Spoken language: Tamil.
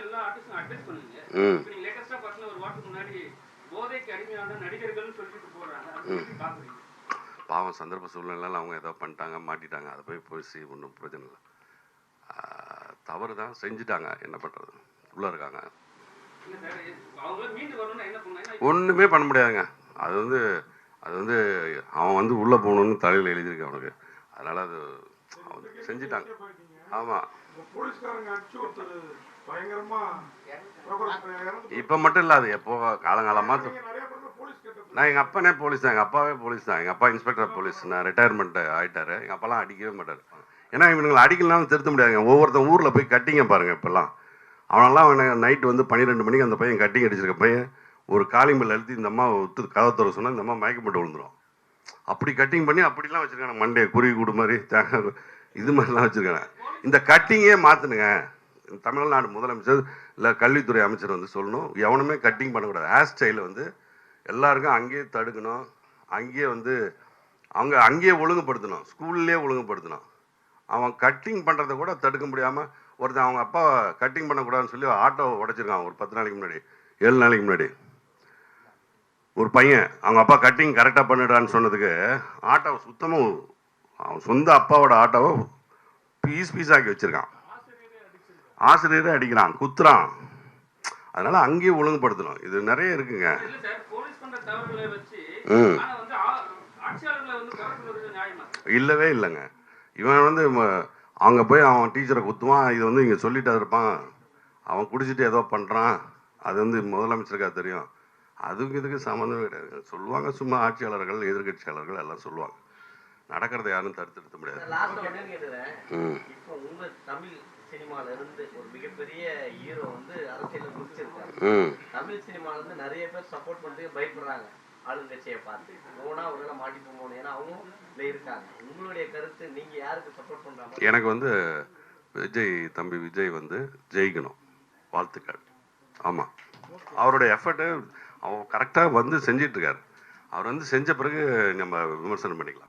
எல்லா ஆர்டிஸ்டும் அட்வைஸ் பண்ணுவீங்க. இப்போ நீங்க லேட்டஸ்டா பார்த்தா ஒரு வாரத்துக்கு முன்னாடி போதைக்கு அடிமையான நடிகர்கள்னு சொல்லிட்டு போறாங்க. அது எப்படி பாக்குறீங்க? பாவம் சந்தர்ப்ப சூழ்நிலையில அவங்க ஏதோ பண்ணிட்டாங்க, மாட்டிட்டாங்க. அதை போய் பேசி ஒன்றும் பிரயோஜனம் இல்லை. தவறு தான், செஞ்சுட்டாங்க, என்ன பண்ணுறது, உள்ளே இருக்காங்க. ஒன்றுமே பண்ண முடியாதுங்க. அது வந்து அவன் வந்து உள்ளே போகணுன்னு தலையில் எழுதியிருக்கு அவனுக்கு. அதனால் அது அவன் செஞ்சுட்டாங்க. ஆமாம், இப்போ மட்டும் இல்லை, அது எப்போ காலங்காலமாக. நான் எங்கள் அப்பனே போலீஸ் தான், எங்கள் அப்பாவே போலீஸ் தான். எங்கள் அப்பா இன்ஸ்பெக்டர் போலீஸ். நான் ரிட்டையர்மெண்ட் ஆகிட்டார். எங்கள் அப்பாலாம் அடிக்கவே மாட்டார். ஏன்னா இவனுங்களை அடிக்கலாம்னு திருத்த முடியாதுங்க. ஒவ்வொருத்தன் ஊரில் போய் கட்டிங்க பாருங்கள். இப்போல்லாம் அவனெல்லாம் நைட்டு வந்து 12 மணிக்கு அந்த பையன் கட்டிங் அடிச்சிருக்க பையன் ஒரு காலிங் பெல் அழுத்தி இந்த அம்மா ஒத்து கதை தர சொன்னால் இந்த அம்மா மயக்கப்பட்டு விழுந்துடும். அப்படி கட்டிங் பண்ணி அப்படிலாம் வச்சுருக்காங்க. மண்டே குருவி கூடு மாதிரி தேங்காய் இது மாதிரிலாம் வச்சுருக்காங்க. இந்த கட்டிங்கே மாற்றணுங்க. தமிழ்நாடு முதலமைச்சர் இல்லை கல்வித்துறை அமைச்சர் வந்து சொல்லணும், எவனுமே கட்டிங் பண்ணக்கூடாது. ஹேர் ஸ்டைலை வந்து எல்லாருக்கும் அங்கேயே தடுக்கணும். அங்கேயே வந்து அங்கேயே ஒழுங்குபடுத்தணும். ஸ்கூல்லேயே ஒழுங்குபடுத்தணும். அவன் கட்டிங் பண்ணுறதை கூட தடுக்க முடியாமல் ஒருத்தன் அவங்க அப்பா கட்டிங் பண்ணக்கூடாதுன்னு சொல்லி ஆட்டோவை உடைச்சிருக்கான் ஒரு 10 நாளைக்கு முன்னாடி, 7 நாளைக்கு முன்னாடி. ஒரு பையன் அவங்க அப்பா கட்டிங் கரெக்டாக பண்ணிடான்னு சொன்னதுக்கு ஆட்டோவை சுத்தமாக அவன் சொந்த அப்பாவோட ஆட்டோவை பீஸ் ஆக்கி வச்சிருக்கான். ஆசிரியரே அடிக்கிறான், குத்துறான். அதனால அங்கேயே ஒழுங்குபடுத்தணும். இது நிறைய இருக்குங்க. இல்லவே இல்லைங்க. இவன் வந்து அங்கே போய் அவன் டீச்சரை குத்துவான். இது வந்து இங்கே சொல்லிட்டு இருப்பான். அவன் குடிச்சிட்டு ஏதோ பண்ணுறான். அது வந்து முதலமைச்சருக்காக தெரியும். அதுக்கு இதுக்கு சம்மந்தமே கிடையாது. சொல்லுவாங்க சும்மா, ஆட்சியாளர்கள் எதிர்கட்சியாளர்கள் எல்லாம் சொல்லுவாங்க. நடக்கிறத யாரும் தடுத்து முடியாது. சினிமால இருந்து ஒரு மிகப்பெரிய ஹீரோ வந்து அரசியல குதிச்சிருக்காரு. தமிழ் சினிமால இருந்து நிறைய பேர் சப்போர்ட் பண்ணி பயப்படுறாங்க ஆளுங்கட்சியை பார்த்து. போனா ஒருவேளை மாட்டி போகணும், ஏன்னா அவங்க இருக்காங்க. உங்களுடைய கருத்து, நீங்க யாருக்கு சப்போர்ட் பண்றாங்க? எனக்கு வந்து தம்பி விஜய் வந்து ஜெயிக்கணும், வாழ்த்துக்கள். ஆமா, அவருடைய எஃபர்ட்டு அவர் கரெக்டாக வந்து செஞ்சிட்டு இருக்காரு. அவர் வந்து செஞ்ச பிறகு நம்ம விமர்சனம் பண்ணிக்கலாம்.